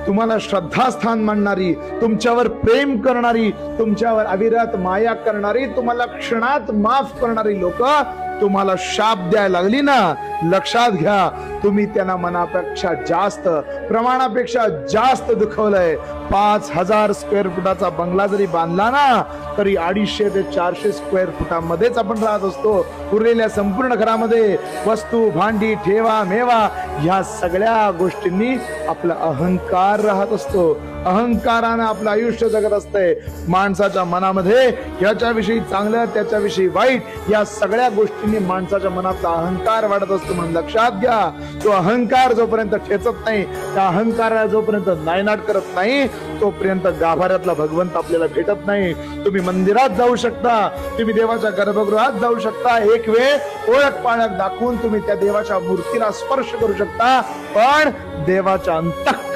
तुम्हाला श्रद्धास्थान मानणारी, तुमच्यावर प्रेम करणारी, तुमच्यावर अविरत माया करणारी, तुम्हाला क्षणात माफ करणारी लोक तुम्हाला शाप द्यायला लागली ना, लक्षात घ्या तुम्ही त्यांना मनापेक्षा जास्त, प्रमाणापेक्षा जास्त दुखवलंय. 5000 स्क्वेअर फुटाचा बंगला जरी बांधला ना तरी 250 ते 400 स्क्वेअर फुटामध्येच आपण राहत असतो. उरलेल्या संपूर्ण घरामध्ये वस्तू, भांडी, ठेवा मेवा ह्या सगळ्या गोष्टींनी आपला अहंकार राहत असतो. अहंकारानं आपलं आयुष्य जगत असतंय. माणसाच्या मनामध्ये याच्याविषयी चांगलं, त्याच्याविषयी वाईट या सगळ्या गोष्टींनी माणसाच्या मनातला अहंकार वाढत असतो. म्हणून लक्षात घ्या, तो अहंकार जोपर्यंत ठेचत नाही, त्या अहंकाराला जोपर्यंत नायनाट करत नाही, तोपर्यंत गाभाऱ्यातला भगवंत आपल्याला भेटत नाही. तुम्ही मंदिरात जाऊ शकता, तुम्ही देवाच्या गर्भगृहात जाऊ शकता, एक वेळ ओळख पाळख दाखवून तुम्ही त्या देवाच्या मूर्तीला स्पर्श करू शकता, पण देवाच्या अंतःकरणात